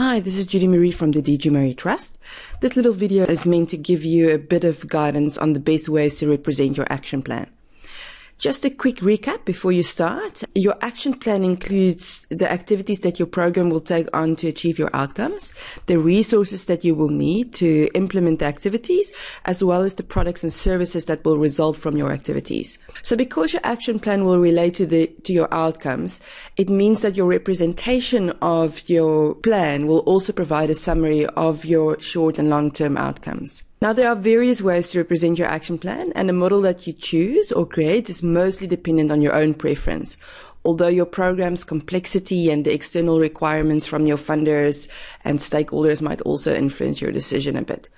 Hi, this is Judy Marie from the DG Marie Trust. This little video is meant to give you a bit of guidance on the best ways to represent your action plan. Just a quick recap before you start. Your action plan includes the activities that your program will take on to achieve your outcomes, the resources that you will need to implement the activities, as well as the products and services that will result from your activities. So because your action plan will relate to your outcomes, it means that your representation of your plan will also provide a summary of your short and long-term outcomes. Now, there are various ways to represent your action plan, and the model that you choose or create is mostly dependent on your own preference, although your program's complexity and the external requirements from your funders and stakeholders might also influence your decision a bit.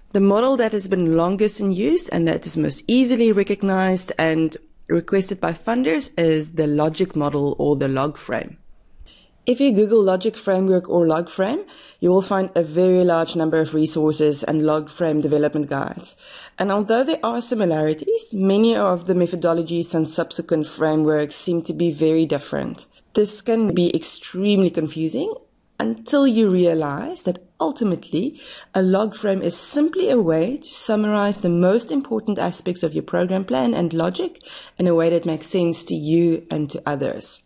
The model that has been longest in use and that is most easily recognized and requested by funders is the logic model or the log frame. If you Google logic framework or log frame, you will find a very large number of resources and log frame development guides. And although there are similarities, many of the methodologies and subsequent frameworks seem to be very different. This can be extremely confusing until you realize that ultimately a log frame is simply a way to summarize the most important aspects of your program plan and logic in a way that makes sense to you and to others.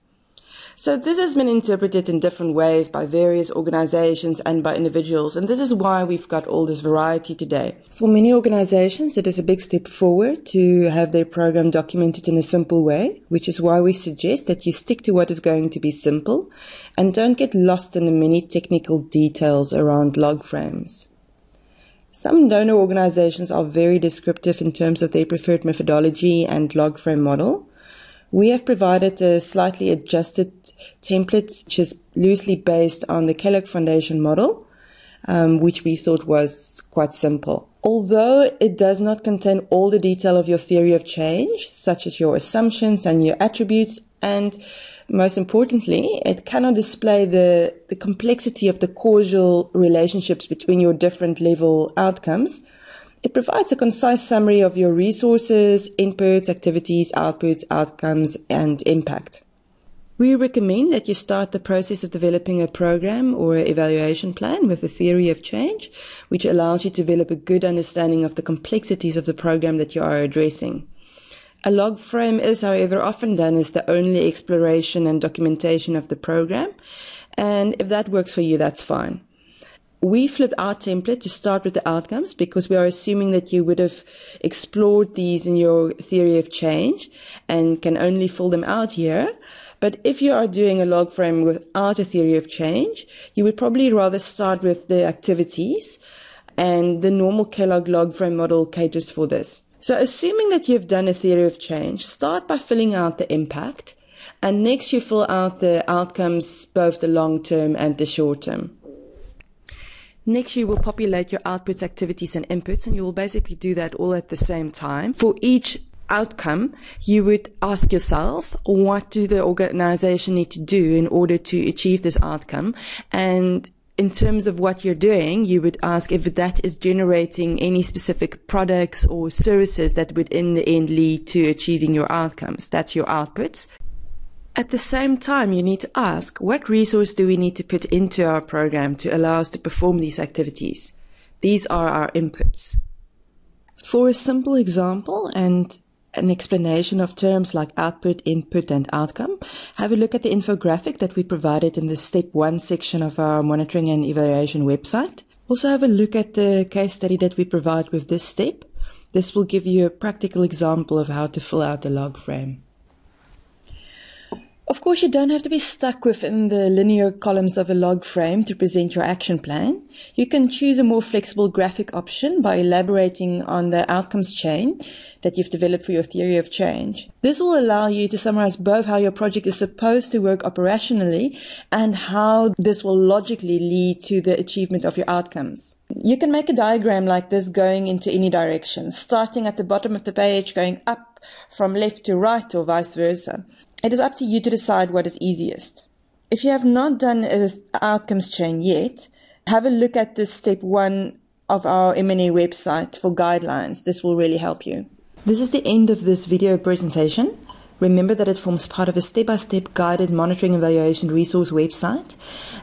So this has been interpreted in different ways by various organizations and by individuals, and this is why we've got all this variety today. For many organizations, it is a big step forward to have their program documented in a simple way, which is why we suggest that you stick to what is going to be simple and don't get lost in the many technical details around log frames. Some donor organizations are very descriptive in terms of their preferred methodology and log frame model. We have provided a slightly adjusted template, which is loosely based on the Kellogg Foundation model, which we thought was quite simple. Although it does not contain all the detail of your theory of change, such as your assumptions and your attributes, and most importantly, it cannot display the complexity of the causal relationships between your different level outcomes. It provides a concise summary of your resources, inputs, activities, outputs, outcomes, and impact. We recommend that you start the process of developing a program or evaluation plan with a theory of change, which allows you to develop a good understanding of the complexities of the program that you are addressing. A log frame is, however, often done as the only exploration and documentation of the program, and if that works for you, that's fine. We flipped our template to start with the outcomes because we are assuming that you would have explored these in your theory of change and can only fill them out here. But if you are doing a log frame without a theory of change, you would probably rather start with the activities, and the normal Kellogg log frame model caters for this. So assuming that you've done a theory of change, start by filling out the impact, and next you fill out the outcomes, both the long term and the short term. Next, you will populate your outputs, activities, and inputs, and you will basically do that all at the same time. For each outcome, you would ask yourself, what do the organization need to do in order to achieve this outcome? And in terms of what you're doing, you would ask if that is generating any specific products or services that would in the end lead to achieving your outcomes. That's your outputs. At the same time, you need to ask, what resource do we need to put into our program to allow us to perform these activities? These are our inputs. For a simple example and an explanation of terms like output, input, and outcome, have a look at the infographic that we provided in the Step 1 section of our monitoring and evaluation website. Also have a look at the case study that we provide with this step. This will give you a practical example of how to fill out the log frame. Of course, you don't have to be stuck within the linear columns of a log frame to present your action plan. You can choose a more flexible graphic option by elaborating on the outcomes chain that you've developed for your theory of change. This will allow you to summarize both how your project is supposed to work operationally and how this will logically lead to the achievement of your outcomes. You can make a diagram like this going into any direction, starting at the bottom of the page, going up from left to right or vice versa. It is up to you to decide what is easiest. If you have not done an outcomes chain yet, have a look at this Step 1 of our M&A website for guidelines. This will really help you. This is the end of this video presentation. Remember that it forms part of a step-by-step guided monitoring and evaluation resource website,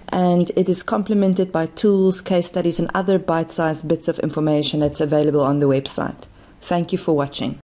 and it is complemented by tools, case studies, and other bite-sized bits of information that's available on the website. Thank you for watching.